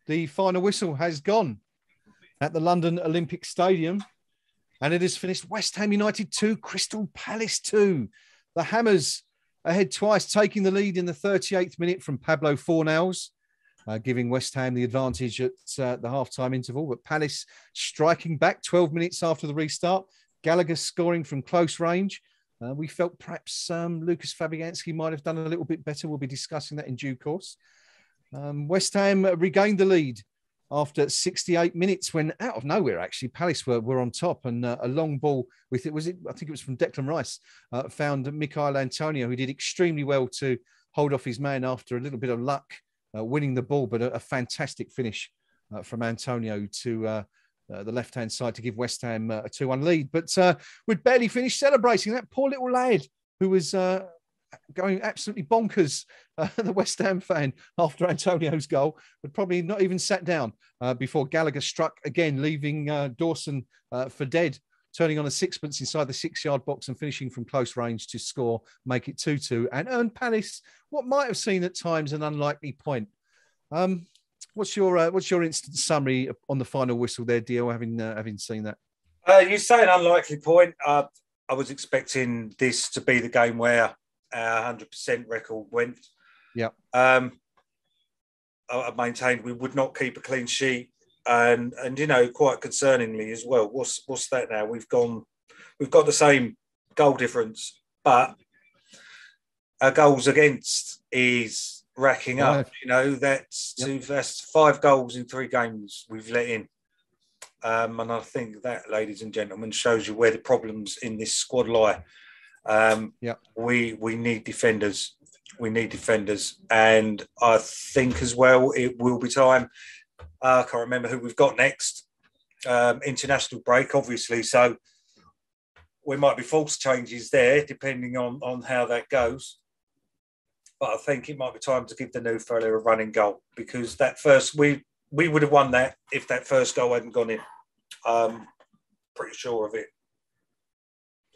the final whistle has gone at the London Olympic Stadium, and it has finished West Ham United 2, Crystal Palace 2. The Hammers ahead twice, taking the lead in the 38th minute from Pablo Fornals, giving West Ham the advantage at the half-time interval. But Palace striking back 12 minutes after the restart. Gallagher scoring from close range. We felt perhaps Lucas Fabianski might have done a little bit better. We'll be discussing that in due course. West Ham regained the lead after 68 minutes when, out of nowhere, actually, Palace were on top, and a long ball with it. I think it was from Declan Rice, found Michail Antonio, who did extremely well to hold off his man after a little bit of luck, winning the ball, but a fantastic finish from Antonio to the left-hand side to give West Ham a 2-1 lead. But we'd barely finished celebrating. That poor little lad who was going absolutely bonkers, the West Ham fan, after Antonio's goal, had probably not even sat down before Gallagher struck again, leaving Dawson for dead, turning on a sixpence inside the 6-yard box and finishing from close range to score, make it 2-2, and earn Palace what might have seemed at times an unlikely point. What's your instant summary on the final whistle there, Dio, having seen that? You say an unlikely point. I was expecting this to be the game where our 100% record went. Yeah. I maintained we would not keep a clean sheet, and quite concerningly as well. What's that now? We've got the same goal difference, but our goals against is racking up. That's 5 goals in 3 games we've let in. And I think that, ladies and gentlemen, shows you where the problems in this squad lie. We need defenders. We need defenders. And I think as well, it will be time. I can't remember who we've got next. International break, obviously. So we might be forced changes there, depending on how that goes. But I think it might be time to give the new fella a running goal, because that first, we would have won that if that first goal hadn't gone in. Pretty sure of it.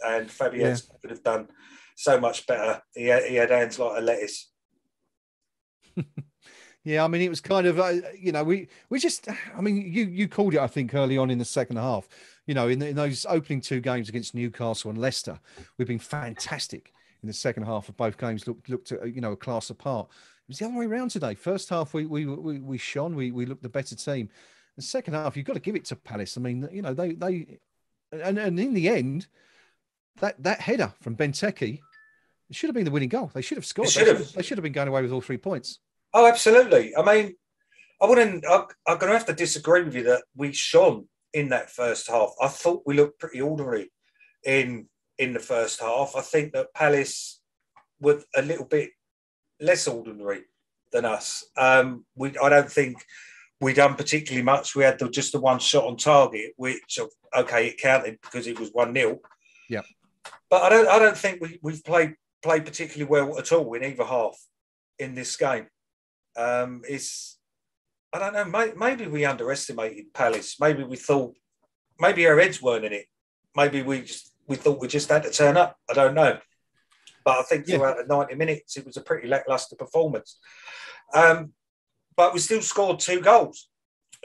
And Fabianski could have done so much better. He had hands like a lettuce. Yeah, I mean, it was kind of, we just, I mean, you called it, I think, early on in the second half. In those opening 2 games against Newcastle and Leicester, we've been fantastic. In the second half of both games, looked a class apart. It was the other way around today. First half, we shone. We looked the better team. The second half, you've got to give it to Palace. I mean, they and in the end, that header from Benteke, it should have been the winning goal. They should have scored. They should have been going away with all 3 points. Oh, absolutely. I mean, I'm going to have to disagree with you that we shone in that first half. I thought we looked pretty ordinary in the first half. I think that Palace were a little bit less ordinary than us. I don't think we done particularly much. We had just the one shot on target, which, okay, it counted because it was 1-0. Yeah. But I don't think we've played particularly well at all in either half in this game. I don't know, maybe we underestimated Palace. Maybe we thought, maybe our heads weren't in it. Maybe we thought we just had to turn up. I don't know. But I think throughout the 90 minutes, it was a pretty lacklustre performance. But we still scored 2 goals.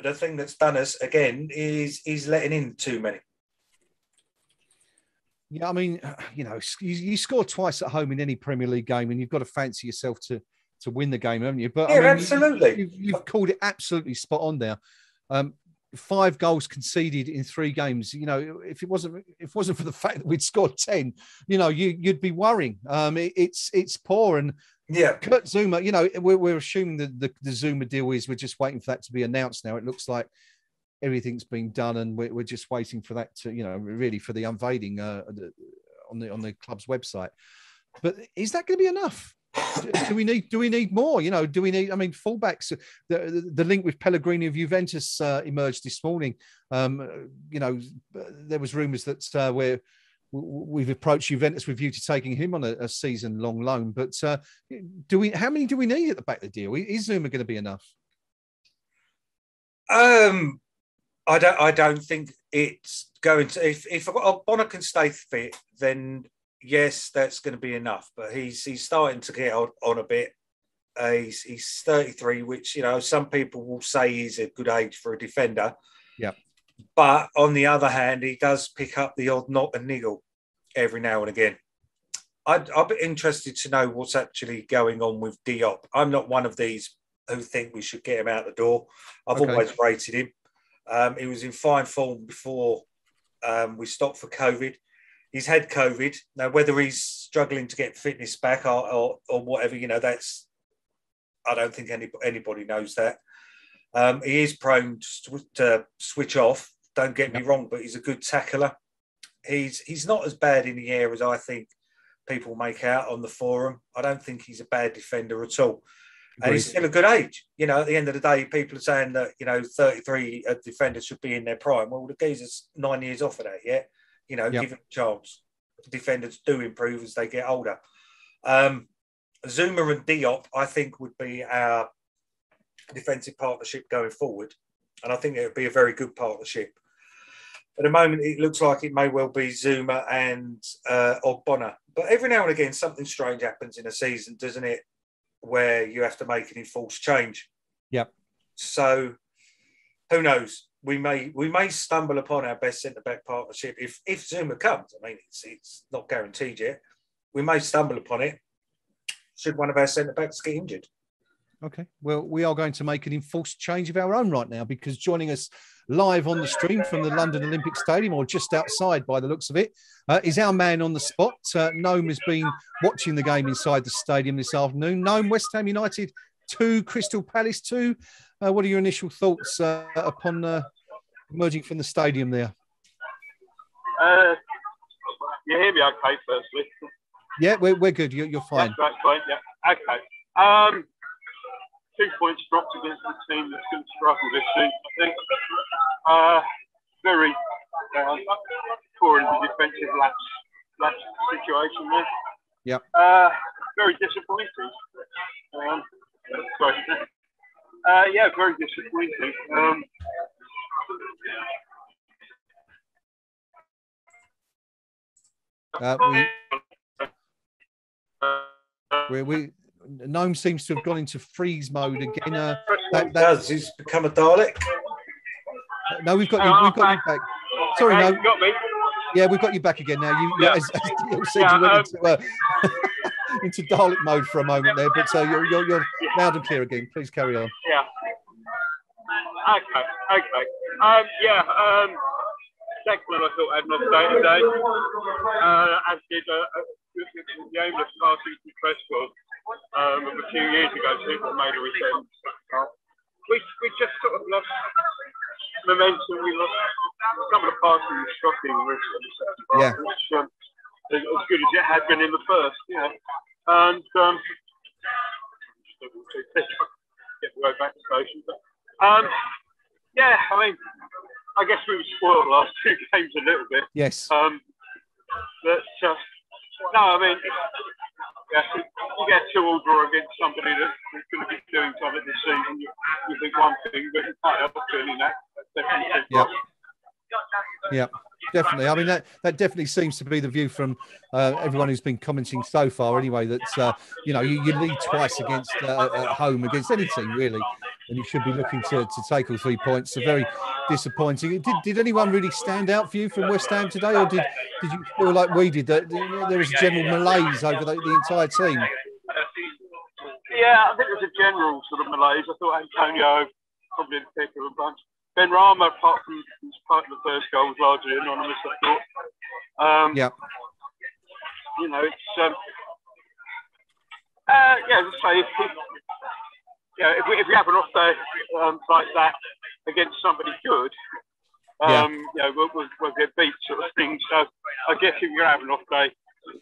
The thing that's done us, again, is letting in too many. Yeah, I mean, you score twice at home in any Premier League game, and you've got to fancy yourself to win the game, haven't you? But yeah, I mean, absolutely. You've called it absolutely spot on there. 5 goals conceded in 3 games. If it wasn't for the fact that we'd scored 10, you'd be worrying. It's poor. And Kurt Zouma, we're assuming that the Zouma deal we're just waiting for that to be announced now. It looks like everything's been done, and we're just waiting for that to, really for the unveiling on the club's website. But is that going to be enough? Do we need more? Do we need? I mean, fullbacks. The link with Pellegrini of Juventus emerged this morning. There was rumours that we've approached Juventus with view to taking him on a season-long loan. But how many do we need at the back of the deal? Is Zouma going to be enough? I don't think it's going to. If Bonner can stay fit, then yes, that's going to be enough. But he's starting to get on a bit. He's 33, which, you know, some people will say is a good age for a defender. Yeah. But on the other hand, he does pick up the odd knock and niggle every now and again. I'd be interested to know what's actually going on with Diop. I'm not one of these who think we should get him out the door. I've always rated him. He was in fine form before we stopped for COVID. He's had COVID. Now, whether he's struggling to get fitness back or whatever, you know, that's, I don't think anybody knows that. He is prone to switch off. Don't get me wrong, but he's a good tackler. He's not as bad in the air as I think people make out on the forum. I don't think he's a bad defender at all. And he's still a good age. You know, at the end of the day, people are saying that, you know, 33 defenders should be in their prime. Well, the geezer's 9 years off of that, yeah? You know, give him a chance. Defenders do improve as they get older. Zuma and Diop, I think, would be our defensive partnership going forward. And I think it would be a very good partnership. At the moment, it looks like it may well be Zuma and Ogbonna. But every now and again, something strange happens in a season, doesn't it? Where you have to make an enforced change. Yep. So who knows? We may stumble upon our best centre-back partnership if Zuma comes. I mean, it's not guaranteed yet. We may stumble upon it should one of our centre-backs get injured. Okay. Well, we are going to make an enforced change of our own right now, because joining us live on the stream from the London Olympic Stadium, or just outside by the looks of it, is our man on the spot. Gnome has been watching the game inside the stadium this afternoon. Gnome, West Ham United 2, Crystal Palace 2. What are your initial thoughts upon emerging from the stadium there? You hear me okay, firstly? Yeah, we're good. You're fine. That's fine, yeah. Okay. 2 points dropped against the team that's going to struggle this season, I think. Very poor in the defensive lapse situation there. Yep. Very disappointing. Yeah, very disappointing. Gnome seems to have gone into freeze mode again. He's become a Dalek. No, we've got you back. Sorry, okay, no. Got me. Yeah, we've got you back again now. As Neil said, you went into Dalek mode for a moment there, but you're loud and clear again. Please carry on. Yeah. Okay. Declan, I thought had an off day today, as did the aimless passing from Cresswell of a few years ago. People made a return. We just sort of lost momentum. We lost some of the passing was shocking. Yeah. Which, as good as it had been in the first, you know. And get the way back to station. But, yeah, I mean, I guess we were spoiled the last 2 games a little bit. Yes. But no, I mean, you get 2-all draw against somebody that's going to be doing something this season. You think one thing, but you can't help feeling that. Definitely. Yeah, definitely. I mean, that definitely seems to be the view from everyone who's been commenting so far. Anyway, that you lead twice against at home against any team really, and you should be looking to take all 3 points. So very disappointing. Did anyone really stand out for you from West Ham today, or did you feel like we did that there was a general malaise over the entire team? Yeah, I think it was a general sort of malaise. I thought Antonio probably the pick of a bunch. Ben Rama, apart from his part of the first goal, was largely anonymous, I thought. Yeah. You know, it's as I say, if we have an off day like that against somebody good, we'll get beat, sort of thing. So I guess if you're having an off day,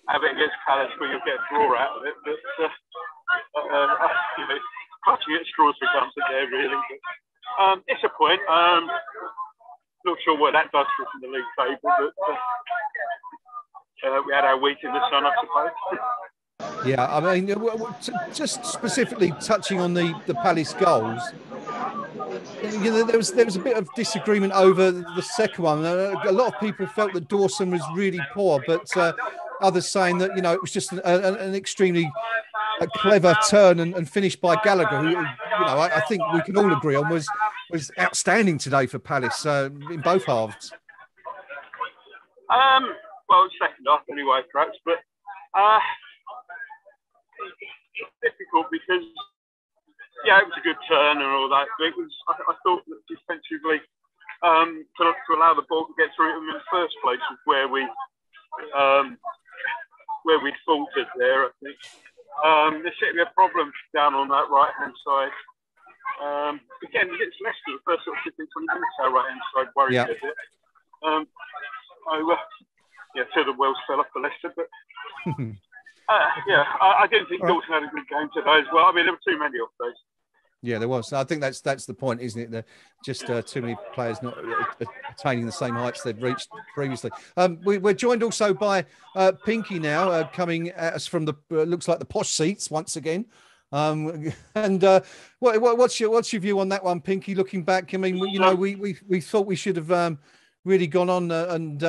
have it against Palace where you'll get a draw out of it. But clutching at straws for something there, really. But, it's a point. Not sure what that does for us in the league table, but we had our week in the sun, I suppose. Yeah, I mean, just specifically touching on the Palace goals, there was a bit of disagreement over the second one. A lot of people felt that Dawson was really poor, but others saying that it was just an extremely a clever turn and finish by Gallagher, who, I think we can all agree on was outstanding today for Palace in both halves. Well, second half anyway, perhaps, but it's difficult because, it was a good turn and all that. But I thought that defensively, to allow the ball to get through them in the first place was where we faltered there, I think. There seemed to be a problem down on that right-hand side. Again, against Leicester, the first 15, 20 minutes, our right-hand side worried a bit. So the wheels fell off for Leicester, but I didn't think Dawson had a good game today as well. I mean, there were too many off those. Yeah, there was. I think that's the point, isn't it? Just too many players not attaining the same heights they'd reached previously. We're joined also by Pinky now, coming at us from the looks like the posh seats once again. What's your view on that one, Pinky? Looking back, I mean, we thought we should have really gone on and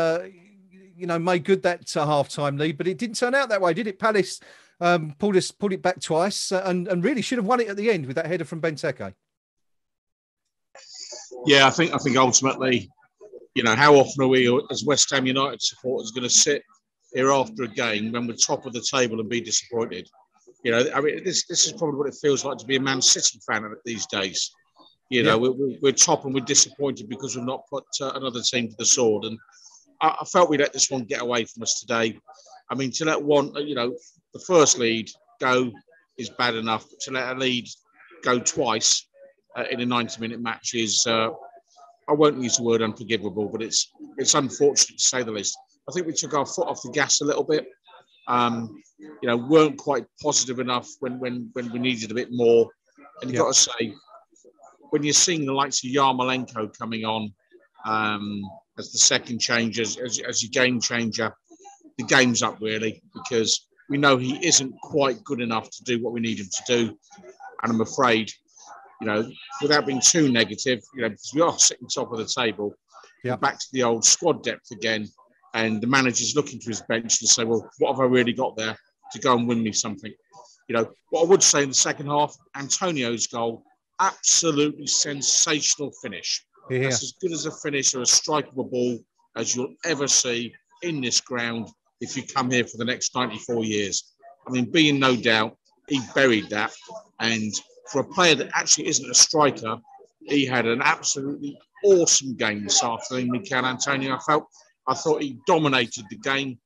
made good that half-time lead, but it didn't turn out that way, did it? Palace pulled it back twice and really should have won it at the end with that header from Benteke. Yeah, I think ultimately, how often are we as West Ham United supporters going to sit here after a game when we're top of the table and be disappointed? I mean, this is probably what it feels like to be a Man City fan these days. We're top and we're disappointed because we've not put another team to the sword. And I felt we let this one get away from us today. I mean, to let one, the first lead go is bad enough, but to let a lead go twice in a 90-minute match is, I won't use the word unforgivable, but it's unfortunate to say the least. I think we took our foot off the gas a little bit. Weren't quite positive enough when we needed a bit more. And you've got to say, when you're seeing the likes of Yarmolenko coming on as the second change, as your game changer, the game's up really, because we know he isn't quite good enough to do what we need him to do. And I'm afraid, without being too negative, because we are sitting top of the table, we're back to the old squad depth again. And the manager's looking to his bench to say, well, what have I really got there to go and win me something? What I would say in the second half, Antonio's goal, absolutely sensational finish. Yeah. That's as good as a finish or a strike of a ball as you'll ever see in this ground if you come here for the next 94 years. I mean, being no doubt, he buried that. And for a player that actually isn't a striker, he had an absolutely awesome game this afternoon, Mikel Antonio. I thought he dominated the game.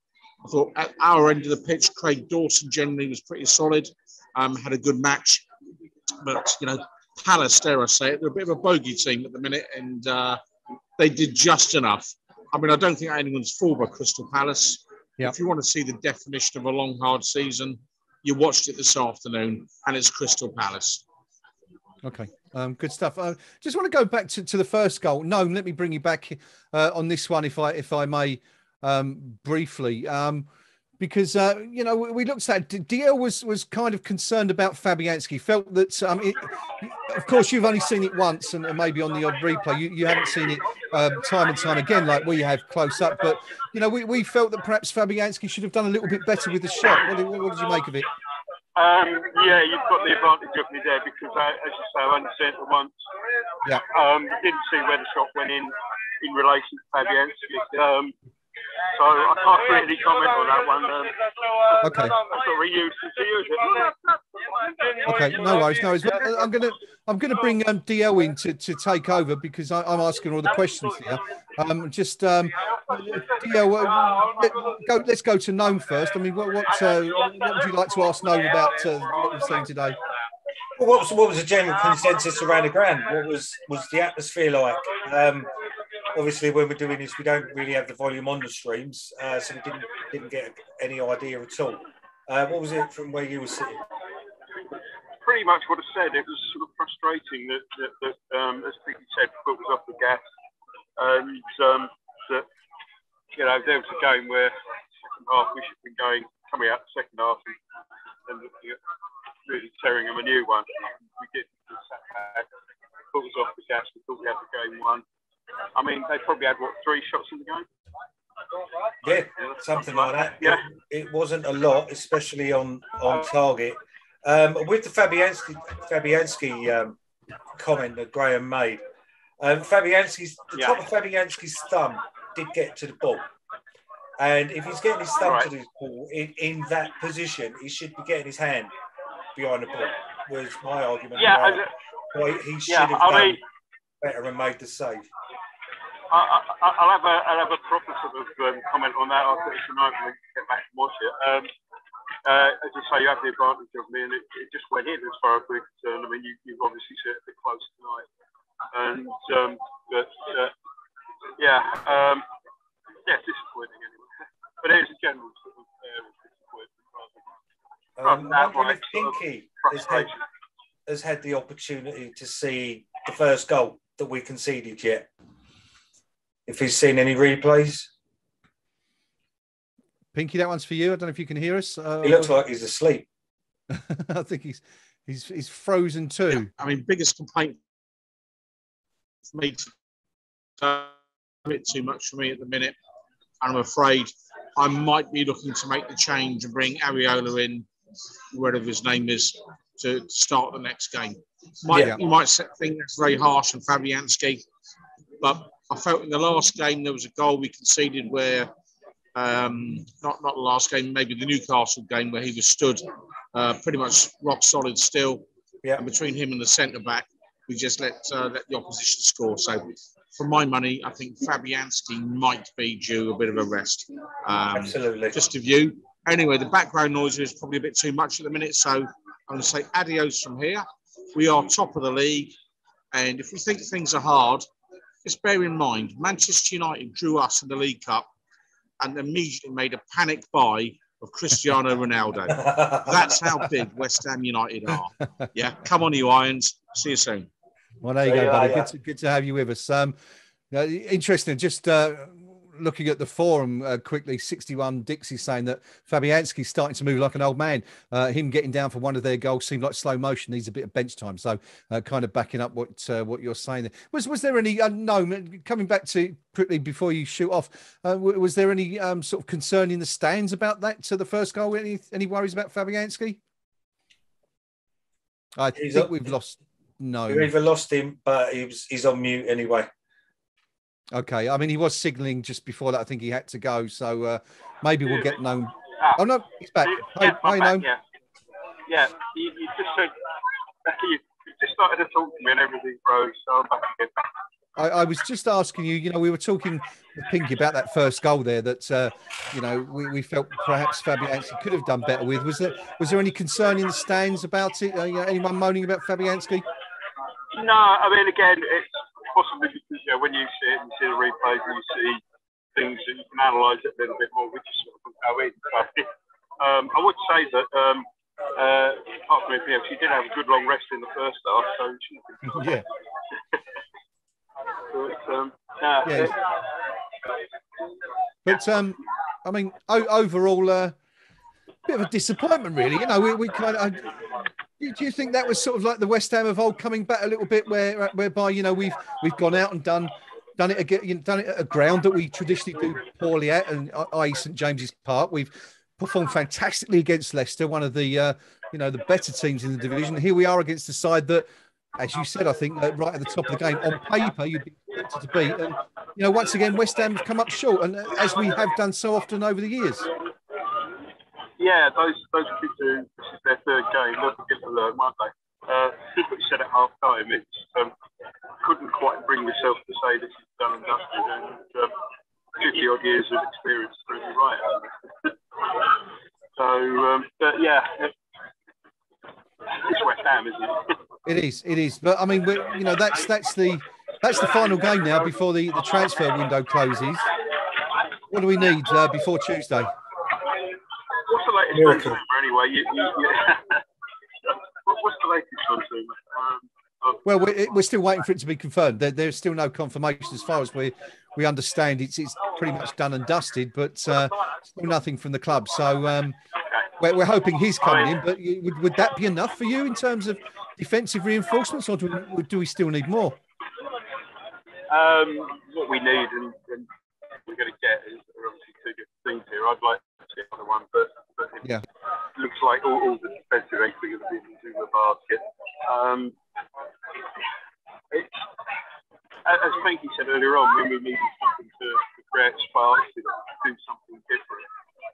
I thought at our end of the pitch, Craig Dawson generally was pretty solid, had a good match. But, Palace, dare I say it, they're a bit of a bogey team at the minute, and they did just enough. I mean, I don't think anyone's fooled by Crystal Palace. Yep. If you want to see the definition of a long, hard season, you watched it this afternoon, and it's Crystal Palace. Okay, good stuff. Just want to go back to the first goal. No, let me bring you back on this one, if I may, briefly. Because, we looked at DL was kind of concerned about Fabianski, felt that, of course, you've only seen it once and maybe on the odd replay. You haven't seen it time and time again like we have close up. But, we felt that perhaps Fabianski should have done a little bit better with the shot. What did you make of it? You've got the advantage of me there because, as you say, I only seen it once. Yeah. Didn't see where the shot went in relation to Fabianski. So I can't really comment on that one. Okay. I'm not really used to use it. Okay, no worries. I'm gonna bring DL in to take over because I'm asking all the questions here. DL, let's go to Gnome first. I mean, what would you like to ask Gnome about what we've seen today? Well, what was the general consensus around the ground? What was the atmosphere like? Obviously, when we're doing this, we don't really have the volume on the streams, so we didn't get any idea at all. What was it from where you were sitting? Pretty much what I said. It was sort of frustrating that as Vicky said, foot was off the gas, and that there was a game where second half we should have been coming out the second half and looking at really tearing them a new one. We did. Foot was off the gas. We thought we had the game won. I mean, they probably had, 3 shots in the game? Yeah, something like that. Yeah. It wasn't a lot, especially on target. With the Fabianski comment that Graham made, the top of Fabianski's thumb did get to the ball. And if he's getting his thumb to the ball in that position, he should be getting his hand behind the ball, was my argument. Yeah, he should have done better and made the save. I'll have a proper sort of comment on that after tonight when we get back and watch it. As you say, you have the advantage of me, and it just went in as far as we're concerned. I mean, you've obviously set it close tonight, and disappointing anyway. But it is a general sort of disappointment. I'm wondering if Pinky has had the opportunity to see the first goal that we conceded yet. If he's seen any replays. Pinky, that one's for you. I don't know if you can hear us. He looks like he's asleep. I think he's frozen too. Yeah, I mean, biggest complaint for me, a bit too much for me at the minute. And I'm afraid I might be looking to make the change and bring Areola in, whatever his name is, to start the next game. You might think that's very harsh on Fabianski, but I felt in the last game there was a goal we conceded where, not the last game, maybe the Newcastle game, where he was stood pretty much rock solid still. Yeah. And between him and the centre back, we just let the opposition score. So, for my money, I think Fabianski might be due a bit of a rest. Absolutely. Just a view. Anyway, the background noise is probably a bit too much at the minute, so I'm going to say adios from here. We are top of the league, and if we think things are hard, just bear in mind, Manchester United drew us in the League Cup and immediately made a panic buy of Cristiano Ronaldo. That's how big West Ham United are. Yeah, come on, you Irons. See you soon. Well, there you go, buddy. Good to have you with us. Interesting. Just looking at the forum quickly, 61 Dixie saying that Fabianski's starting to move like an old man. Him getting down for one of their goals seemed like slow motion. Needs a bit of bench time. So kind of backing up what you're saying there. Was there any, no, coming back to quickly before you shoot off, was there any sort of concern in the stands about that to the first goal? Any worries about Fabianski? I think we've lost. No, we either lost him, but he's on mute anyway. Okay, I mean, he was signalling just before that. I think he had to go, so maybe we'll get Gnome. Oh no, he's back. Hi, Gnome. Yeah. You just said you just started to talk to me and everything froze. So I'm back again. I was just asking you. You know, we were talking with Pinky about that first goal there. That we felt perhaps Fabianski could have done better with. Was there any concern in the stands about it? Anyone moaning about Fabianski? No, I mean, again, it's possibly because when you see it and you see the replays and you see things that you can analyse it a little bit more, we just sort of go in. I would say that apart from anything else, she did have a good long rest in the first half, so she yeah. But I mean, overall, bit of a disappointment, really. You know, we kind of. Do you think that was sort of like the West Ham of old coming back a little bit, whereby we've gone out and done it again, done it at a ground that we traditionally do poorly at, and i.e. St James's Park. We've performed fantastically against Leicester, one of the the better teams in the division. Here we are against a side that, as you said, I think right at the top of the game on paper you'd be expected to beat, and once again West Ham have come up short, and as we have done so often over the years. Yeah, those kids who this is their third game, they'll begin to learn, won't they? What you said at half time, it's couldn't quite bring myself to say this is done and dusted, and 50 odd years of experience through me right. But yeah, it's West Ham, isn't it? It is. But I mean, that's the final game now before the transfer window closes. What do we need before Tuesday? What's the latest on Zuma anyway? What's the latest on Zuma? Well, we're still waiting for it to be confirmed. There's still no confirmation as far as we understand. It's pretty much done and dusted, but still nothing from the club. So we're hoping he's coming in. But would that be enough for you in terms of defensive reinforcements, or do we still need more? What we need and we're going to get is obviously two different things here. I'd like to see another one, but it looks like all the defensive eggs are going to be It's, as Frankie said earlier on, when we needed something to create sparks, to do something different.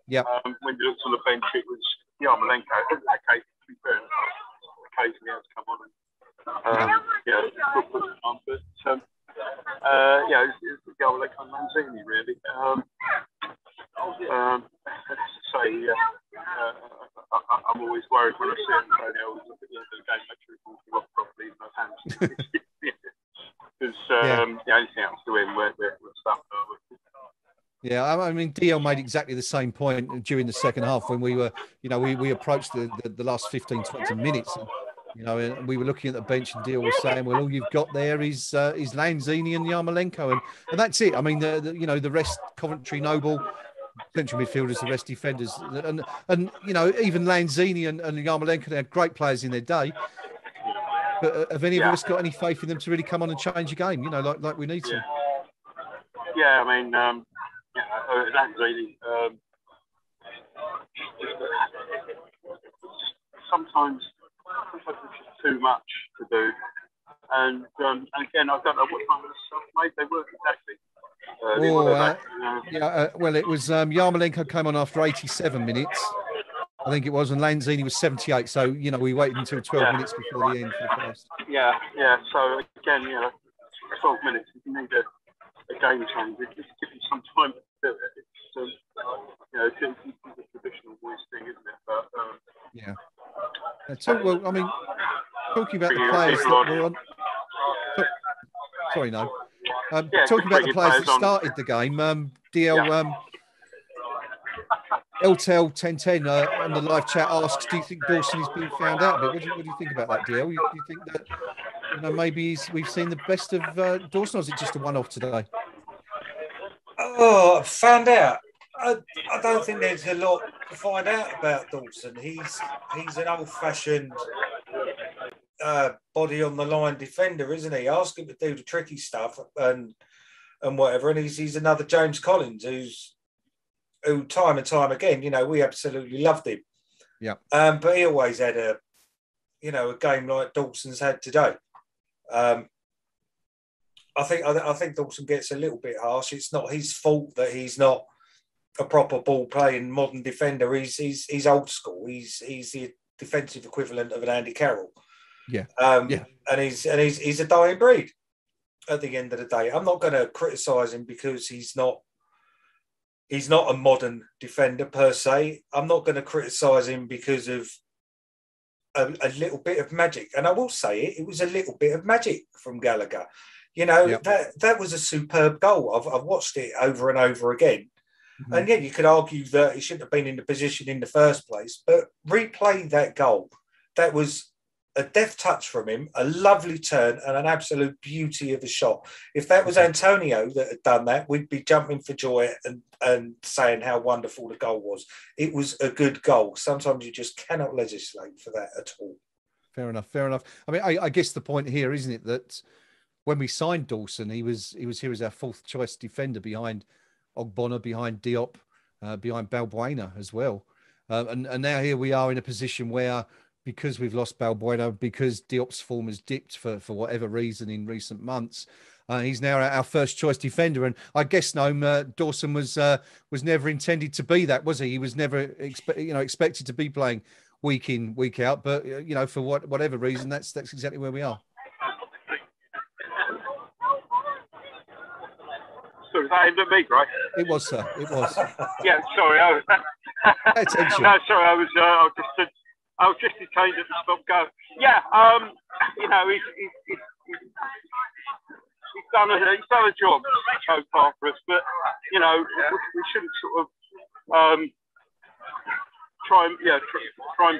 Yeah. When you looked on the bench, it was Yarmolenko. Okay, to be fair, occasionally has come on and put it on, but it's Yarmolenko and Lanzini really. I'm always worried when I see Antonio at the end of the game, make sure he's walking off properly in those hands. Because anything else to win, we're stuck. Yeah, I mean, DL made exactly the same point during the second half when we were, we approached the last 15, 20 minutes. And, and we were looking at the bench and DL was saying, well, all you've got there is Lanzini and Yarmolenko. And that's it. I mean, the rest, Coventry, Noble, central midfielders, the rest defenders. And even Lanzini and Yarmolenko, they're great players in their day. But have any of us got any faith in them to really come on and change a game, like we need to? Yeah, I mean, Lanzini, sometimes it's just too much to do. And again, I don't know what time of the stuff made they work exactly. Well, it was Yarmolenko came on after 87 minutes. I think it was, and Lanzini was 78. So, we waited until 12 minutes before the end for the first. Yeah. So, again, 12 minutes, if you need a game change, it just gives you some time to do it. It's a traditional voice thing, isn't it? But, talking about the players that were on... Sorry, no. Talking about the players that started the game, DL... LTEL 1010 on the live chat asks, do you think Dawson is being found out a bit? What do you think about that, DL? Do you think that maybe we've seen the best of Dawson, or is it just a one-off today? Oh, found out. I don't think there's a lot to find out about Dawson. He's an old-fashioned body on the line defender, isn't he? Ask him to do the tricky stuff and whatever, and he's another James Collins who time and time again, we absolutely loved him. Yeah. But he always had a game like Dawson's had today. I think Dawson gets a little bit harsh. It's not his fault that he's not a proper ball playing modern defender. He's old school. He's the defensive equivalent of an Andy Carroll. Yeah. And he's a dying breed at the end of the day. I'm not going to criticise him because he's not a modern defender per se. I'm not going to criticise him because of a little bit of magic. And I will say it was a little bit of magic from Gallagher. That was a superb goal. I've watched it over and over again. Mm-hmm. And you could argue that he shouldn't have been in the position in the first place, but replay that goal. That was a deft touch from him, a lovely turn and an absolute beauty of a shot. If that was Antonio that had done that, we'd be jumping for joy and saying how wonderful the goal was. It was a good goal. Sometimes you just cannot legislate for that at all. Fair enough. I mean, I guess the point here, isn't it, that when we signed Dawson, he was here as our fourth choice defender behind Ogbonna, behind Diop, behind Balbuena as well. And now here we are in a position where, because we've lost Balbuena, because Diop's form has dipped for whatever reason in recent months, he's now our first choice defender. And I guess, Gnome, Dawson was never intended to be that, was he? He was never expected to be playing week in, week out. But for whatever reason, that's exactly where we are. So was that aimed at me, right? It was, sir. It was. Yeah, sorry. Pay attention. No, sorry. I was just detained at the stop go. Yeah, he's done a job so far for us, but we shouldn't sort of try and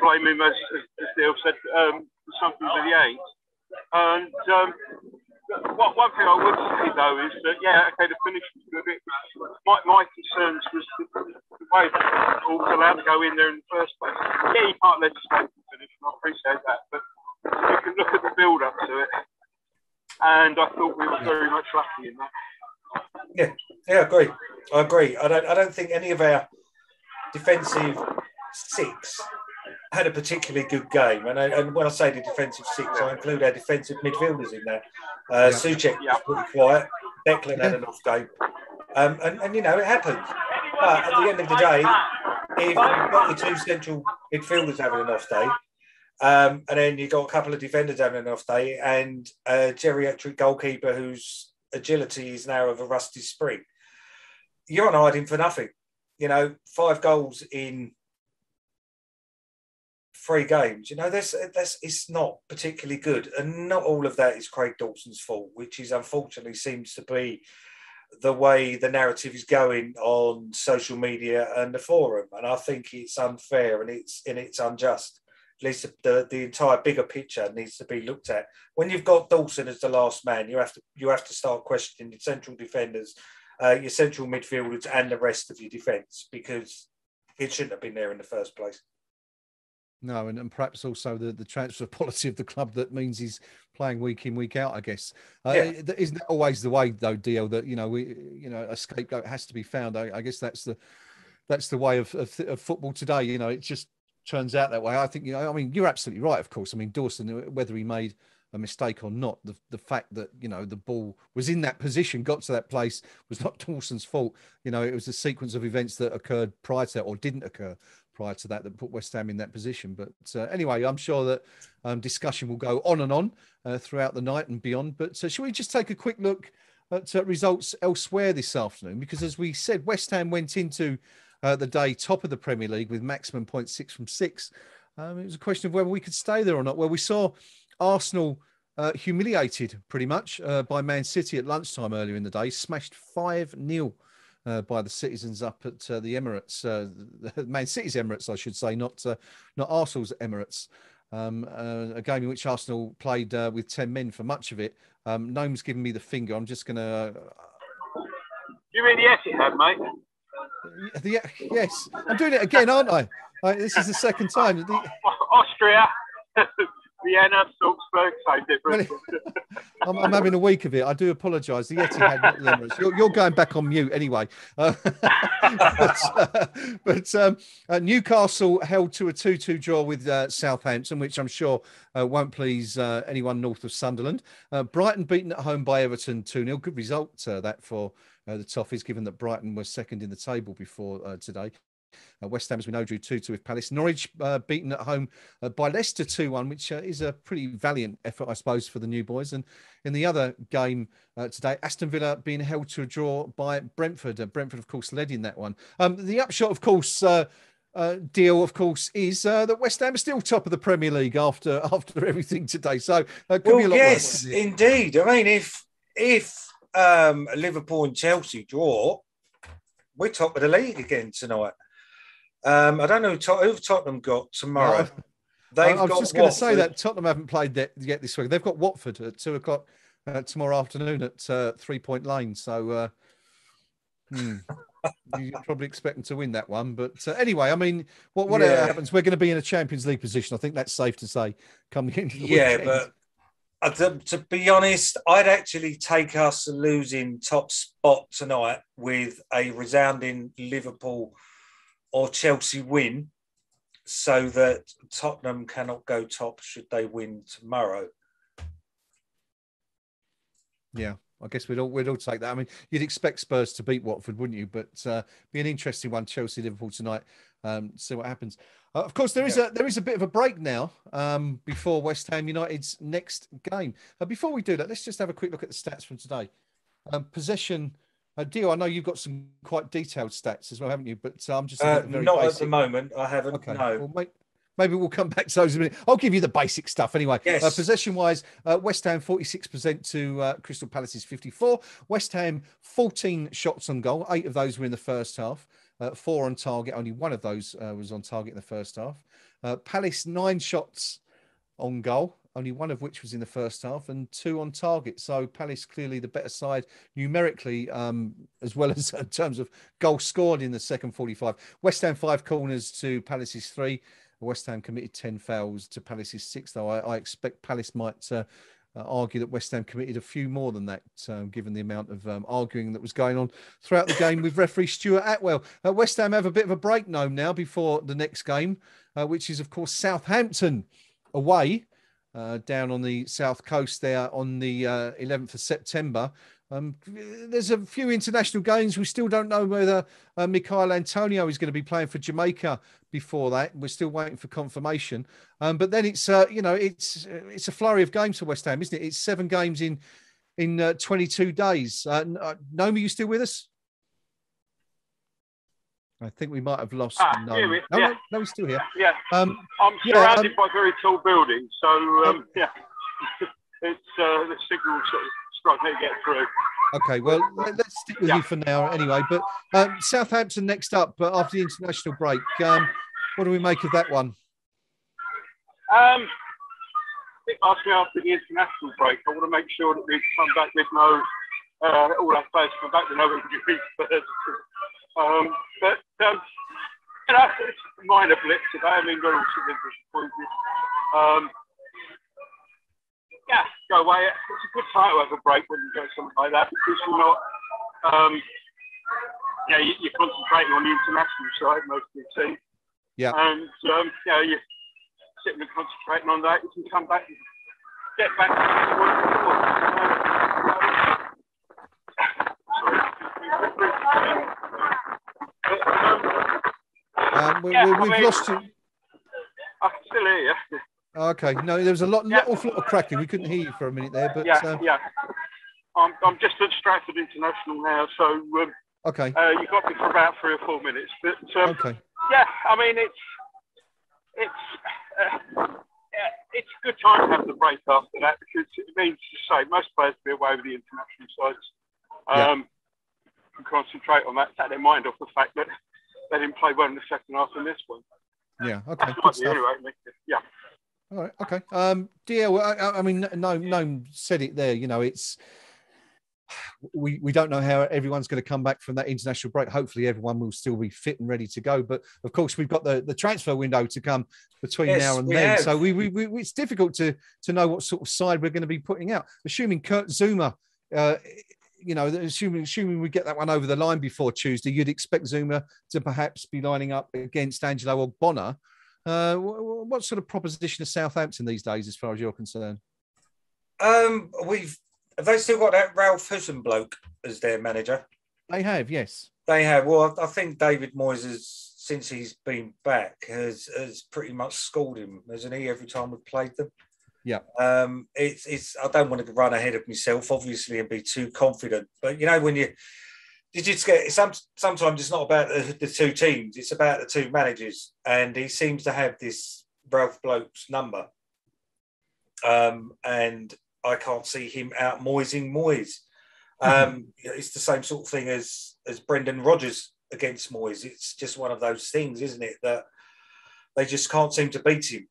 blame him as Neil said for something that he ain't. And one thing I would say though is that the finish was good. My concerns was the way that all was allowed to go in there in the first place. Yeah, you can't legislate the finish, and I appreciate that, but you can look at the build up to it, and I thought we were very much lucky in that. Yeah, I agree. I don't think any of our defensive six had a particularly good game, and when I say the defensive six, I include our defensive midfielders in that. Souček was pretty quiet. Declan had an off game, and you know it happens. But at the end of the day, if you've got your two central midfielders having an off day, and then you've got a couple of defenders having an off day, and a geriatric goalkeeper whose agility is now of a rusty spring, you're on hiding for nothing. You know, 5 goals in 3 games. You know, that's it's not particularly good, and not all of that is Craig Dawson's fault, which is unfortunately seems to be the way the narrative is going on social media and the forum. And I think it's unfair and it's unjust. At least the entire bigger picture needs to be looked at. When you've got Dawson as the last man, you have to start questioning your central defenders, your central midfielders, and the rest of your defence, because it shouldn't have been there in the first place. No, and perhaps also the transfer policy of the club that means he's playing week in, week out, I guess. Isn't that always the way, though, DL, that, a scapegoat has to be found? I guess that's the way of football today. You know, it just turns out that way. I think, you're absolutely right, of course. I mean, Dawson, whether he made a mistake or not, the fact that, the ball was in that position, got to that place, was not Dawson's fault. It was a sequence of events that occurred prior to that, or didn't occur prior to that put West Ham in that position. But anyway, I'm sure that discussion will go on and on throughout the night and beyond. But shall we just take a quick look at results elsewhere this afternoon? Because as we said, West Ham went into the day top of the Premier League with maximum 0.6 from 6. It was a question of whether we could stay there or not. Well, we saw Arsenal humiliated pretty much by Man City at lunchtime earlier in the day, smashed 5-0 by the citizens up at the Emirates, Man City's Emirates, I should say, not Arsenal's Emirates. A game in which Arsenal played with 10 men for much of it. Gnome's giving me the finger. I'm just going to... You mean the Etihad, mate? Yes, I'm doing it again, aren't I? This is the second time. Austria. Vienna, Salzburg, so different. I'm having a week of it. I do apologise. The Etihad, not the Emirates. You're going back on mute anyway. But Newcastle held to a 2-2 draw with Southampton, which I'm sure won't please anyone north of Sunderland. Brighton beaten at home by Everton 2-0. Good result that for the Toffees, given that Brighton was second in the table before today. West Ham, as we know, drew 2-2 with Palace. Norwich beaten at home by Leicester 2-1, which is a pretty valiant effort, I suppose, for the new boys. And in the other game today, Aston Villa being held to a draw by Brentford. Brentford, of course, led in that one. The upshot, of course, deal, of course, is that West Ham is still top of the Premier League after everything today. So could be a lot yes, worse. Indeed. I mean, if Liverpool and Chelsea draw, we're top of the league again tonight. I don't know who Tottenham got tomorrow. I was just going to say that Tottenham haven't played yet this week. They've got Watford at 2:00 tomorrow afternoon at 3 Point Lane. So you probably expect them to win that one. But anyway, I mean, whatever happens, we're going to be in a Champions League position. I think that's safe to say coming into the weekend. But to be honest, I'd actually take us losing top spot tonight with a resounding Liverpool or Chelsea win, so that Tottenham cannot go top should they win tomorrow. Yeah, I guess we'd all take that. I mean, you'd expect Spurs to beat Watford, wouldn't you? But be an interesting one, Chelsea Liverpool tonight. See what happens. Of course, there is a bit of a break now before West Ham United's next game. Before we do that, let's just have a quick look at the stats from today. Possession. Dio, I know you've got some quite detailed stats as well, haven't you? But I'm just not basic. At the moment. I haven't. Okay. No. Well, maybe we'll come back to those in a minute. I'll give you the basic stuff anyway. Yes. Possession-wise, West Ham 46% to Crystal Palace's 54. West Ham 14 shots on goal. 8 of those were in the first half. 4 on target. Only 1 of those was on target in the first half. Palace 9 shots on goal, only 1 of which was in the first half, and 2 on target. So Palace clearly the better side numerically, as well as in terms of goals scored in the second 45. West Ham 5 corners to Palace's 3. West Ham committed 10 fouls to Palace's 6, though I expect Palace might argue that West Ham committed a few more than that, given the amount of arguing that was going on throughout the game with referee Stuart Atwell. West Ham have a bit of a break now before the next game, which is, of course, Southampton away down on the south coast there on the 11th of September. There's a few international games. We still don't know whether Michail Antonio is going to be playing for Jamaica before that. We're still waiting for confirmation. But then it's it's a flurry of games for West Ham, isn't it? It's 7 games in 22 days. Gnome, are you still with us? I think we might have lost. No, he's still here. Yeah, I'm surrounded by very tall buildings, so yeah, it's the signal sort of struggling to get through. Okay, well, let's stick with you for now anyway. But Southampton next up after the international break. What do we make of that one? Asking after the international break, I want to make sure that we come back with no all our players come back with no injuries first. But you know, it's minor blips today. I mean, we're all sort of disappointed. Yeah, go away. It's a good time to have a break when you go something like that, because you're not, you're concentrating on the international side most of the team. Yeah. And you're sitting and concentrating on that. You can come back and get back to we've lost you. I can still hear you. Okay, no, there was awful lot of cracking. We couldn't hear you for a minute there, but I'm just at Stratford International now, so okay. You got me for about 3 or 4 minutes, but okay. Yeah, I mean it's a good time to have the break after that, because it means, to say, most players will be away with the international sides. Can concentrate on that, take their mind off the fact that they didn't play well in the second half in this one. Yeah, okay. Anyway, yeah. All right, okay. DL, I mean, no said it there. You know, it's we don't know how everyone's going to come back from that international break. Hopefully, everyone will still be fit and ready to go. But of course, we've got the transfer window to come between now and then. So we it's difficult to know what sort of side we're going to be putting out. Assuming Kurt Zuma, assuming we get that one over the line before Tuesday, you'd expect Zuma to perhaps be lining up against Angelo Ogbonna. What sort of proposition is Southampton these days, as far as you're concerned? Have they still got that Ralph Hudson bloke as their manager? They have, yes. They have. Well, I think David Moyes has, since he's been back, has pretty much schooled him, hasn't he? Every time we've played them. Yeah. It's. I don't want to run ahead of myself, obviously, and be too confident. But you know, when you just get sometimes it's not about the two teams; it's about the two managers, and he seems to have this Ralph bloke's number. And I can't see him out Moyesing Moyes. It's the same sort of thing as Brendan Rodgers against Moyes. It's just one of those things, isn't it, that they just can't seem to beat him.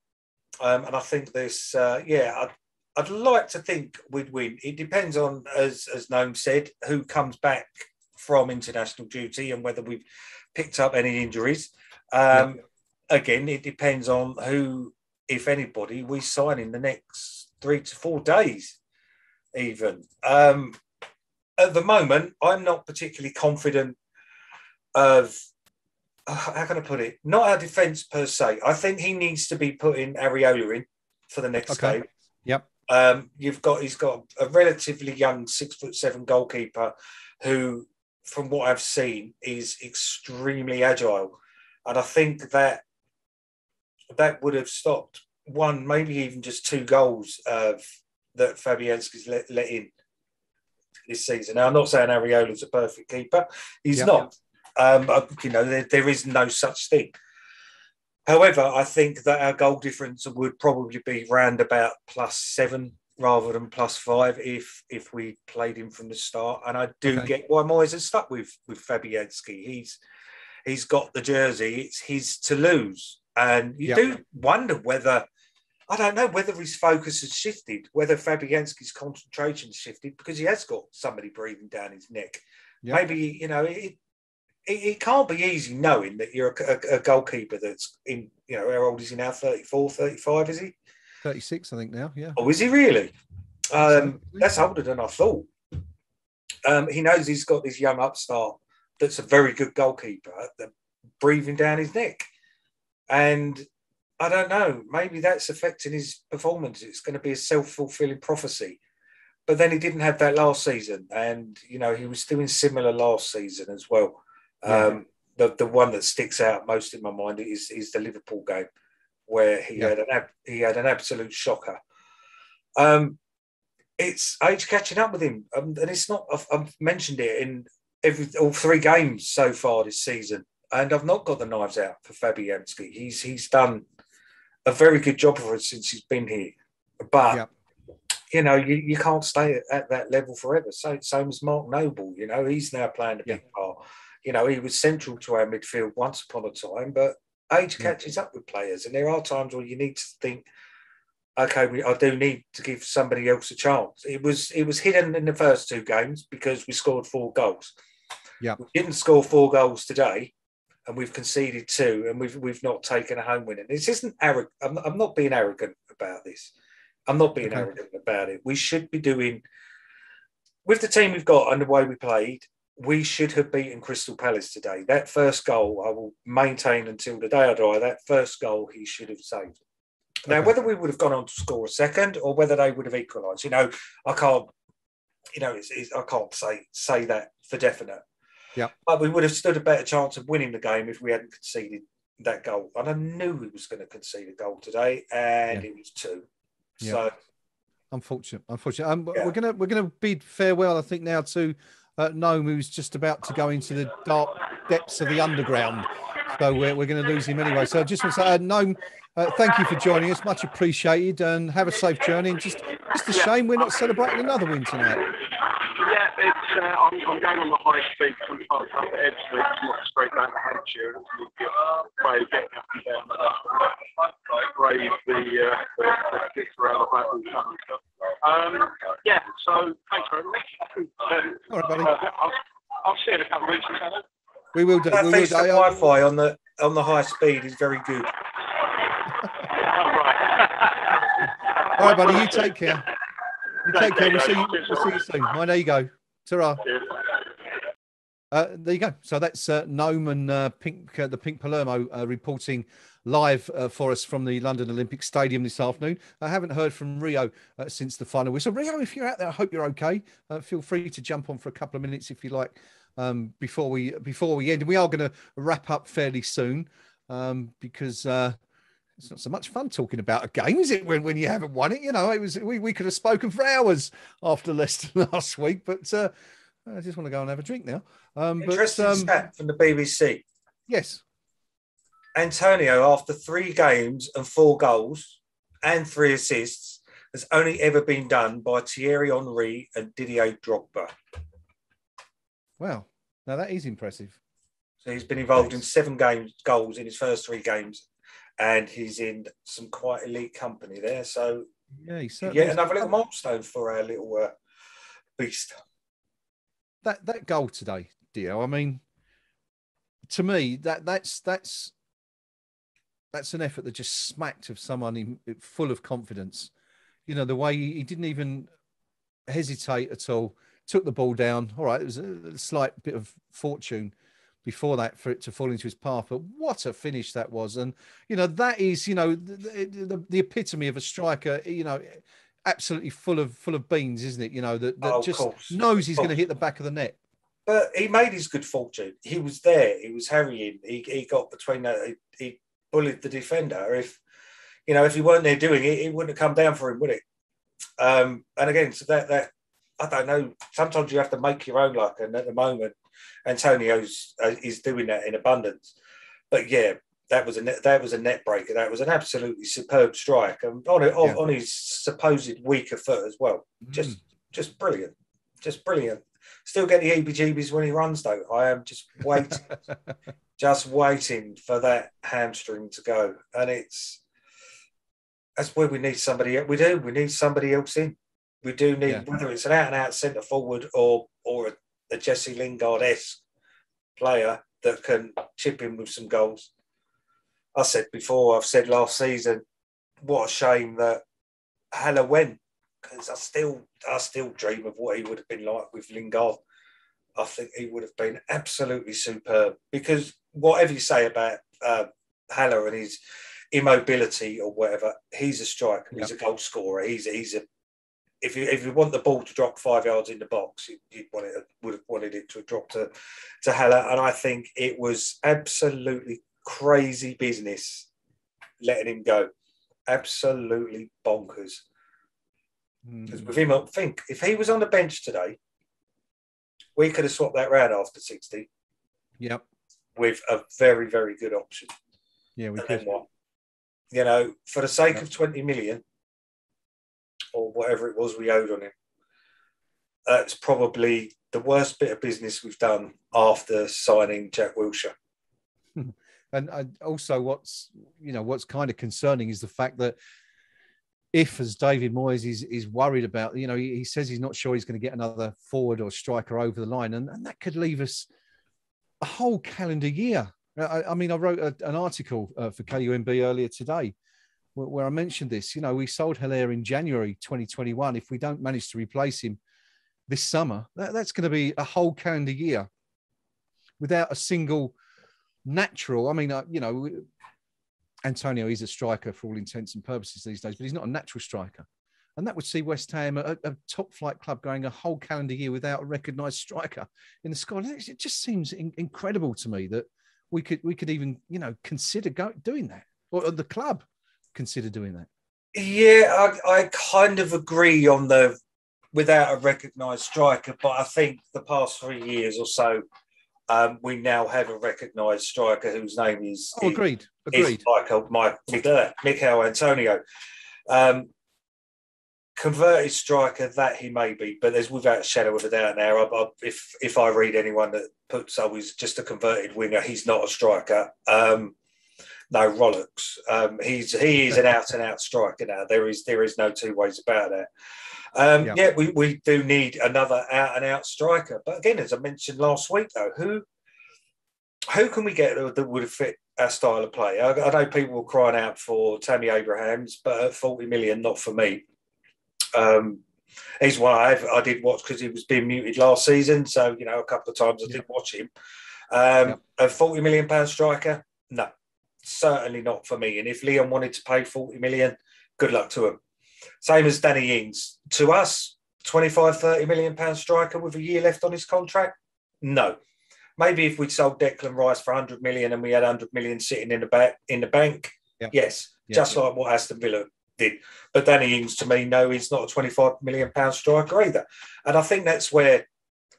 And I think this, I'd like to think we'd win. It depends on, as Gnome said, who comes back from international duty and whether we've picked up any injuries. Again, it depends on who, if anybody, we sign in the next 3 to 4 days, even. At the moment, I'm not particularly confident of, how can I put it? Not our defence per se. I think he needs to be putting Areola in for the next game. Yep. He's got a relatively young 6'7" goalkeeper who, from what I've seen, is extremely agile. And I think that would have stopped one, maybe even just 2 goals that Fabianski's let in this season. Now, I'm not saying Areola's a perfect keeper. He's not. There is no such thing. However, I think that our goal difference would probably be round about +7 rather than +5 if we played him from the start. And I do get why Moyes has stuck with Fabianski. He's got the jersey. It's his to lose. And you do wonder whether, I don't know, whether his focus has shifted, whether Fabianski's concentration has shifted, because he has got somebody breathing down his neck. Yep. Maybe, it can't be easy knowing that you're a goalkeeper that's in, how old is he now? 34, 35, is he? 36, I think now, yeah. Oh, is he really? That's older than I thought. He knows he's got this young upstart that's a very good goalkeeper, breathing down his neck. And I don't know, maybe that's affecting his performance. It's going to be a self-fulfilling prophecy. But then he didn't have that last season. And, you know, he was doing similar last season as well. Yeah. The one that sticks out most in my mind is the Liverpool game, where he had an absolute shocker. It's age catching up with him, and it's not. I've mentioned it in all 3 games so far this season, and I've not got the knives out for Fabianski. He's done a very good job for us since he's been here, but you know you can't stay at that level forever. So same as Mark Noble, you know, he's now playing a big part. You know, he was central to our midfield once upon a time, but age catches up with players, and there are times where you need to think, okay, I do need to give somebody else a chance. It was hidden in the first 2 games because we scored 4 goals. Yeah, we didn't score 4 goals today, and we've conceded 2, and we've not taken a home win. And this isn't arrogant. I'm not being arrogant about this. I'm not being arrogant about it. We should be doing, with the team we've got and the way we played, we should have beaten Crystal Palace today. That first goal, I will maintain until the day I die, that first goal he should have saved. Now, whether we would have gone on to score a second or whether they would have equalised, you know, I can't, you know, I can't say that for definite. Yeah. But we would have stood a better chance of winning the game if we hadn't conceded that goal. And I knew we was going to concede a goal today, and it was 2. Yeah. So unfortunate. We're gonna bid farewell, I think, now to Gnome, who's just about to go into the dark depths of the underground. So we're going to lose him anyway. So I just want to say, Gnome, thank you for joining us. Much appreciated, and have a safe journey. And just a shame we're not celebrating another win tonight. Yeah, it's I'm going on the high speed from parts up at Edgewood, not straight down to Hampshire. It's a way of getting up and down. Brave the kids around the back and stuff. Yeah, so thanks very much. All right, buddy. I'll see you in a couple of weeks. We will do. that thinks the Wi-Fi on the high speed is very good. All right, buddy. You take care. Take care. We'll see you soon. There you go. Ta-ra. There you go. So that's Gnome and the Pink Palermo reporting live for us from the London Olympic Stadium this afternoon. I haven't heard from Rio since the final whistle. Rio, if you're out there, I hope you're okay. Feel free to jump on for a couple of minutes if you like before we end. And we are going to wrap up fairly soon because it's not so much fun talking about a game, is it? When you haven't won it, you know, we could have spoken for hours after Leicester last week, but I just want to go and have a drink now. Interesting stat from the BBC. Yes. Antonio, after 3 games and 4 goals and 3 assists, has only ever been done by Thierry Henry and Didier Drogba. Wow. Now that is impressive. So he's been involved in 7 goals in his first 3 games, and he's in some quite elite company there. So yeah, he's certainly another little milestone for our little beast. That goal today, Dio. I mean, to me, that's an effort that just smacked of someone full of confidence. You know, the way he didn't even hesitate at all, took the ball down. All right, it was a slight bit of fortune before that for it to fall into his path, but what a finish that was. And, you know, that is, you know, the epitome of a striker, you know, absolutely full of beans, isn't it? You know, that just knows he's going to hit the back of the net. But he made his good fortune. He was there. He was harrying. He got between he bullied the defender. If he weren't there doing it, it wouldn't have come down for him, would it? And again, so that I don't know. Sometimes you have to make your own luck, and at the moment, Antonio's is doing that in abundance. But yeah, that was a net breaker. That was an absolutely superb strike, and on his supposed weaker foot as well. Just brilliant, just brilliant. Still get the heebie-jeebies when he runs, though. I am just waiting for that hamstring to go, and that's where we need somebody. We need somebody else in. We do need, whether it's an out-and-out centre forward or a Jesse Lingard-esque player that can chip in with some goals. I've said last season, what a shame that Haller went. because I still dream of what he would have been like with Lingard. I think he would have been absolutely superb, because whatever you say about Haller and his immobility or whatever, he's a striker. He's a goal scorer. He's a if you want the ball to drop 5 yards in the box, would have wanted it to drop to Haller. And I think it was absolutely crazy business letting him go. Absolutely bonkers. Because with him, I think if he was on the bench today, we could have swapped that round after 60. Yep. With a very, very good option. Yeah, we and could. Then what? You know, for the sake of 20 million or whatever it was we owed on him, it's probably the worst bit of business we've done after signing Jack Wilshere. And also what's kind of concerning is the fact that if, as David Moyes is worried about, he says he's not sure he's going to get another forward or striker over the line, and that could leave us a whole calendar year. I mean, I wrote an article for KUMB earlier today where I mentioned this. We sold Haller in January 2021. If we don't manage to replace him this summer, that's going to be a whole calendar year without a single natural. I mean, Antonio is a striker for all intents and purposes these days, but he's not a natural striker. And that would see West Ham, a top flight club, going a whole calendar year without a recognised striker in the squad. It just seems incredible to me that we could even, consider doing that, or the club consider doing that. Yeah, I kind of agree on the without a recognised striker, but I think the past 3 years or so, we now have a recognised striker whose name is... Oh, agreed. Is Mikel Antonio. Converted striker that he may be, but there's without a shadow of a doubt now. If I read anyone that puts he's just a converted winger, he's not a striker. No rollicks. He is an out and out striker now. There is no two ways about that. Yeah, we do need another out and out striker. But again, as I mentioned last week, though, who can we get that would have fit our style of play? I know people were crying out for Tammy Abrahams, but at 40 million, not for me. He's one I did watch because he was being muted last season. So, a couple of times I did watch him. A £40 million striker? No, certainly not for me. And if Leon wanted to pay 40 million, good luck to him. Same as Danny Ings. To us, 25, 30 million pound striker with a year left on his contract? No. Maybe if we'd sold Declan Rice for 100 million and we had 100 million sitting in the bank, yes, just like what Aston Villa did. But Danny Ings, to me, no, he's not a 25 million pound striker either. And I think that's where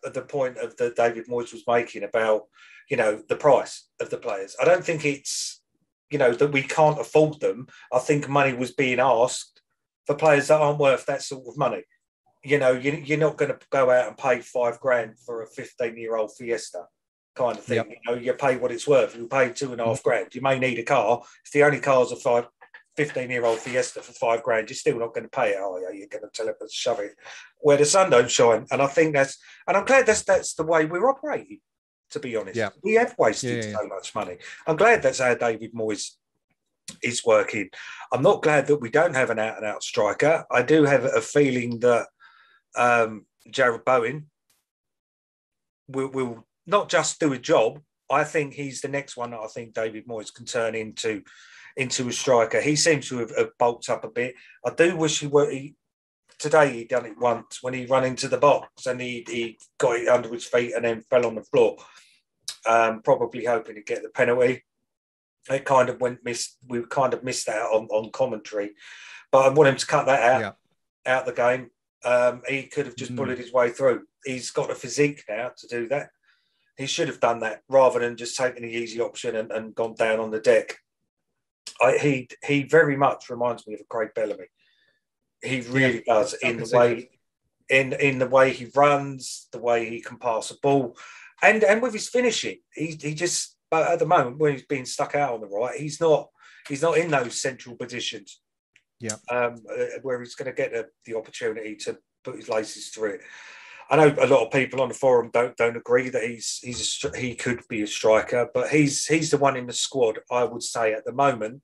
the point of that David Moyes was making about, the price of the players. I don't think it's, that we can't afford them. I think money was being asked for players that aren't worth that sort of money. You're not going to go out and pay $5,000 for a 15-year-old Fiesta kind of thing. You pay what it's worth. You pay $2,500. You may need a car. If the only car's a 15-year-old Fiesta for $5,000, you're still not going to pay it, are you? You're going to tell it to shove it where the sun don't shine. And I think I'm glad that's the way we're operating, to be honest. Yeah. We have wasted so much money. I'm glad that's how David Moyes is working. I'm not glad that we don't have an out-and-out striker. I do have a feeling that Jared Bowen will not just do a job. I think he's the next one that I think David Moyes can turn into a striker. He seems to have bulked up a bit. I do wish today he done it once when he ran into the box and he got it under his feet and then fell on the floor, probably hoping to get the penalty. It kind of we kind of missed that on commentary, but I want him to cut that out the game. He could have just bullied his way through. He's got a physique now to do that. He should have done that rather than just taking the easy option and gone down on the deck. He very much reminds me of a Craig Bellamy. He really does in the way he runs, the way he can pass a ball, and with his finishing. He just, but at the moment when he's being stuck out on the right, he's not in those central positions. Yeah, where he's going to get the opportunity to put his laces through it. I know a lot of people on the forum don't agree that he could be a striker, but he's the one in the squad, I would say, at the moment,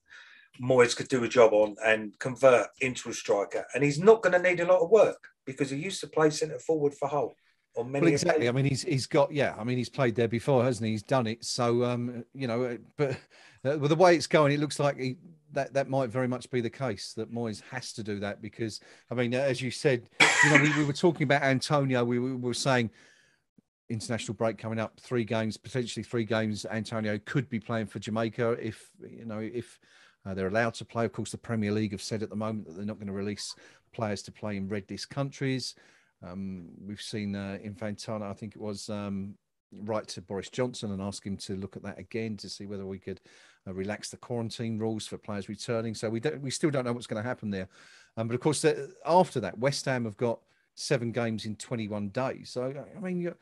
Moyes could do a job on and convert into a striker. And he's not going to need a lot of work because he used to play centre forward for Hull on many exactly. occasions. I mean, he's got, I mean, he's played there before, hasn't he? He's done it. So, but with the way it's going, it looks like that might very much be the case, that Moyes has to do that because, I mean, as you said, we were talking about Antonio. We were saying international break coming up, 3 games, potentially 3 games. Antonio could be playing for Jamaica if they're allowed to play. Of course, the Premier League have said at the moment that they're not going to release players to play in red list countries. We've seen Infantino, I think it was, write to Boris Johnson and ask him to look at that again to see whether we could relax the quarantine rules for players returning. So we still don't know what's going to happen there. But of course, after that, West Ham have got 7 games in 21 days. So, I mean,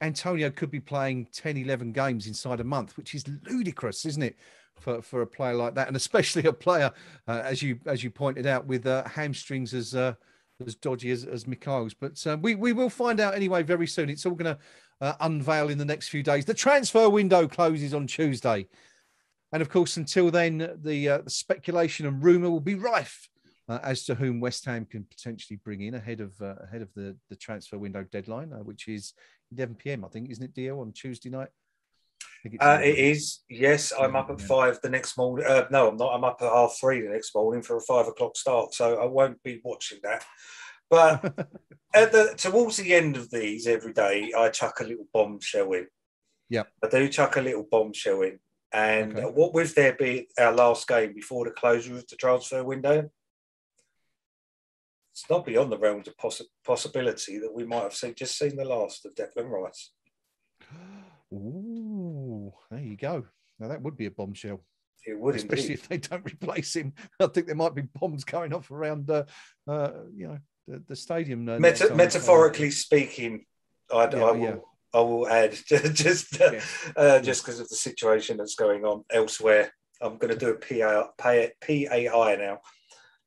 Antonio could be playing 10, 11 games inside a month, which is ludicrous, isn't it? For a player like that, and especially a player, as you pointed out, with hamstrings as dodgy as Mikhail's. But we will find out anyway very soon. It's all going to unveil in the next few days. The transfer window closes on Tuesday, and of course, until then, the speculation and rumour will be rife as to whom West Ham can potentially bring in ahead of the transfer window deadline, which is 11 p.m. I think, isn't it, Dio, on Tuesday night? It is, yes. I'm up at 5 the next morning. No, I'm not. I'm up at 3:30 the next morning for a 5 o'clock start, so I won't be watching that. But towards the end of these, every day, I chuck a little bombshell in. Yeah, I do chuck a little bombshell in. And what with there being our last game before the closure of the transfer window, it's not beyond the realms of possibility that we might have seen the last of Declan Rice. Ooh, there you go. Now that would be a bombshell. It would, especially indeed. If they don't replace him. I think there might be bombs going off around, the stadium. Metaphorically speaking, I will add just because of the situation that's going on elsewhere. I'm going to do a PAI now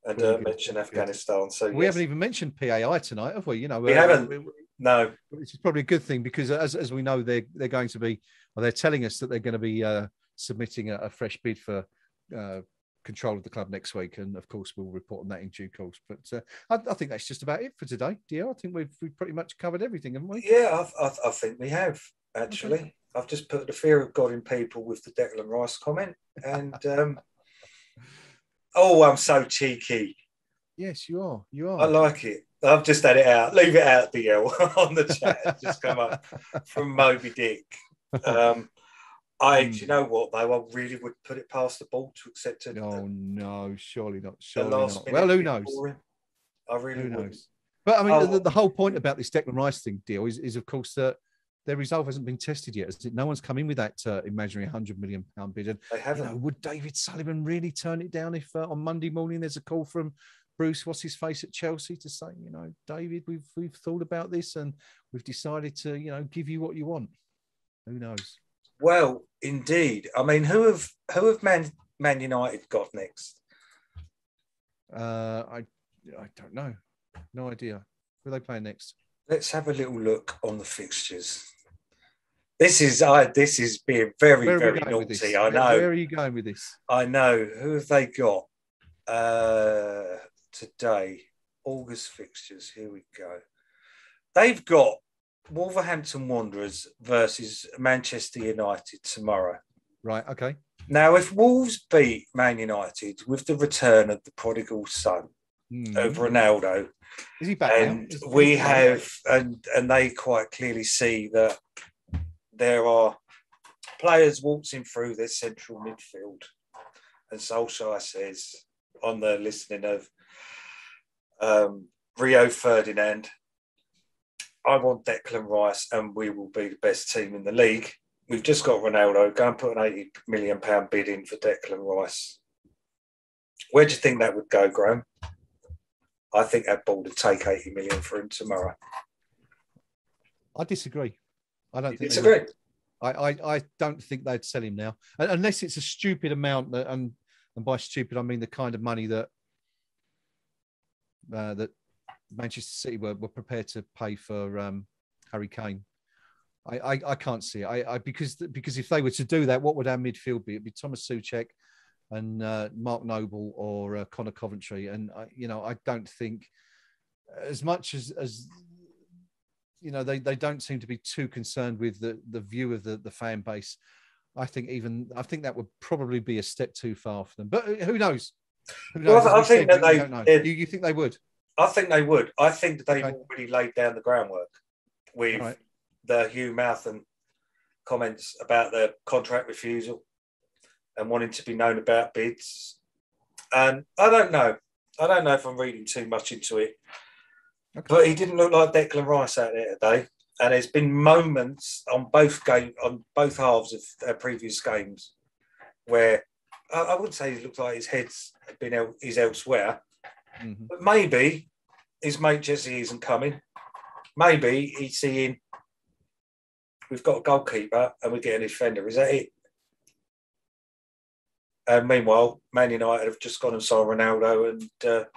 and mention Afghanistan. So we haven't even mentioned PAI tonight, have we? We haven't. No, which is probably a good thing because as we know, they're going to be, they're telling us that they're going to be submitting a fresh bid for control of the club next week, and of course we'll report on that in due course. But I think that's just about it for today, Dio. I think we've pretty much covered everything, haven't we? Yeah, I think we have actually. Okay. I've just put the fear of God in people with the Declan Rice comment, and I'm so cheeky. Yes, you are. You are. I like it. I've just had it out. Leave it out, DL, on the chat. Just come up from Moby Dick. Do you know what, though? I really would put it past the ball to accept it. Oh, no, surely not. Well, who knows? I really would. But, I mean, the whole point about this Declan Rice thing, deal, is of course, that their resolve hasn't been tested yet. No one's come in with that imaginary £100 million bid. And, they haven't. Would David Sullivan really turn it down if on Monday morning there's a call from Bruce, what's his face at Chelsea, to say, David, we've thought about this and we've decided to, give you what you want. Who knows? Well, indeed. I mean, who have Man United got next? I don't know. No idea. Who are they playing next? Let's have a little look on the fixtures. This is being very, very naughty. I know. Where are you going with this? I know. Who have they got? Today, August fixtures. Here we go. They've got Wolverhampton Wanderers versus Manchester United tomorrow. Right. Okay. Now, if Wolves beat Man United with the return of the prodigal son of Ronaldo, is he back and now? We have, and they quite clearly see that there are players waltzing through their central midfield, and Solskjaer says on the listening of Rio Ferdinand, I want Declan Rice and we will be the best team in the league. We've just got Ronaldo. Go and put an £80 million bid in for Declan Rice. Where do you think that would go, Graham? I think that ball would take 80 million for him tomorrow. I disagree. I don't think disagree. I don't think they'd sell him now, unless it's a stupid amount, and by stupid I mean the kind of money that that Manchester City were prepared to pay for Harry Kane. I can't see it. Because if they were to do that, what would our midfield be? It'd be Thomas Souček, and Mark Noble or Connor Coventry. And I don't think, as much as they don't seem to be too concerned with the view of the fan base. I think that would probably be a step too far for them. But who knows? Well, I think that they don't know. You think they would? I think they would. I think that they've already laid down the groundwork with the Hugh Mouthen comments about the contract refusal and wanting to be known about bids. And I don't know if I'm reading too much into it. Okay. But he didn't look like Declan Rice out there today. And there's been moments on both halves of previous games where I wouldn't say he looked like his head's is elsewhere. Mm-hmm. But maybe his mate Jesse isn't coming. Maybe he's seeing we've got a goalkeeper and we're getting a defender. Is that it? And meanwhile, Man United have just gone and signed Ronaldo and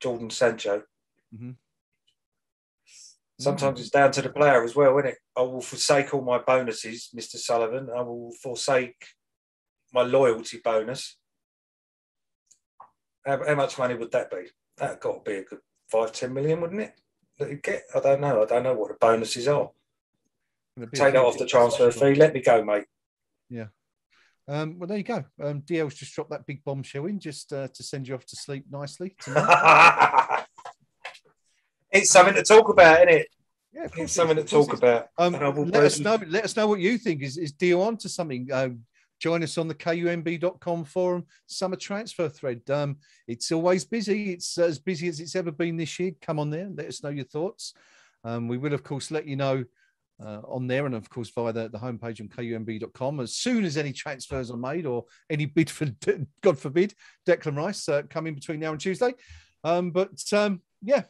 Jordan Sancho. Mm-hmm. Sometimes it's down to the player as well, isn't it? I will forsake all my bonuses, Mr. Sullivan. I will forsake my loyalty bonus. How much money would that be? That got to be a good 5-10 million, wouldn't it? That you get? I don't know. I don't know what the bonuses are. Take that off the transfer fee. Let me go, mate. Yeah. Well, there you go. DL's just dropped that big bombshell in just to send you off to sleep nicely tonight. It's something to talk about, isn't it? Yeah, it's something to talk about. Let us know what you think. Is Dio on to something? Join us on the KUMB.com forum summer transfer thread. It's always busy. It's as busy as it's ever been this year. Come on there. Let us know your thoughts. We will, of course, let you know on there and, of course, via the homepage on KUMB.com as soon as any transfers are made or any bid for, God forbid, Declan Rice coming between now and Tuesday. Yeah.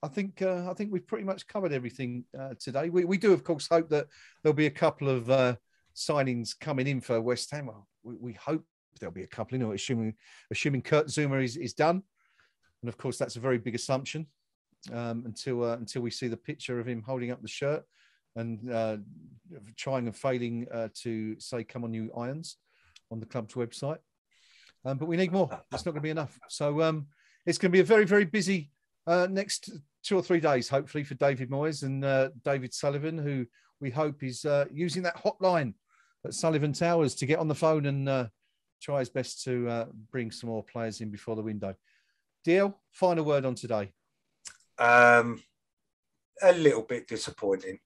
I think we've pretty much covered everything today. We do, of course, hope that there'll be a couple of signings coming in for West Ham. Well, we hope there'll be a couple, assuming Kurt Zuma is done. And, of course, that's a very big assumption until we see the picture of him holding up the shirt and trying and failing to say, come on, you Irons, on the club's website. But we need more. It's not going to be enough. So it's going to be a very, very busy next 2 or 3 days, hopefully, for David Moyes and David Sullivan, who we hope is using that hotline at Sullivan Towers to get on the phone and try his best to bring some more players in before the window. DL, final word on today. A little bit disappointing.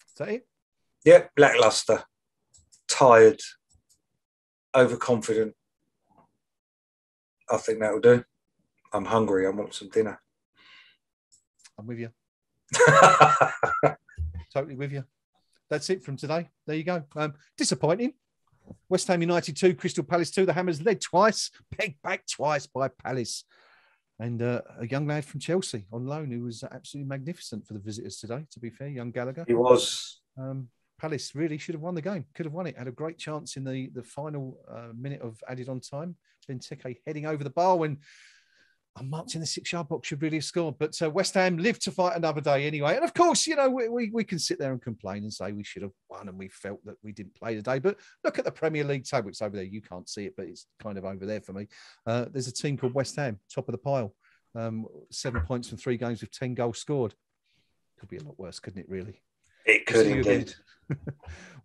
Is that it? Yeah, lacklustre, tired, overconfident. I think that'll do. I'm hungry. I want some dinner. I'm with you. Totally with you. That's it from today. There you go. Disappointing. West Ham United 2, Crystal Palace 2. The Hammers led twice, pegged back twice by Palace. And a young lad from Chelsea on loan who was absolutely magnificent for the visitors today, to be fair, young Gallagher. He was. Palace really should have won the game. Could have won it. Had a great chance in the final minute of added on time. Benteke heading over the bar when marked in the 6-yard box should really have scored. But West Ham lived to fight another day anyway. And of course, we can sit there and complain and say we should have won and we felt that we didn't play today. But look at the Premier League table. It's over there. You can't see it, but it's kind of over there for me. There's a team called West Ham, top of the pile. 7 points from 3 games with 10 goals scored. Could be a lot worse, couldn't it, really? It could indeed.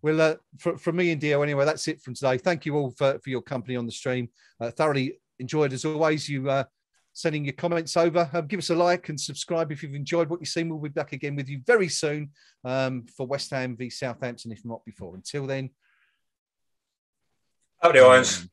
Well, from me and Dio, anyway, that's it from today. Thank you all for your company on the stream. Thoroughly enjoyed, as always, you sending your comments over. Give us a like and subscribe if you've enjoyed what you've seen. We'll be back again with you very soon for West Ham v Southampton, if not before. Until then. Up the Irons.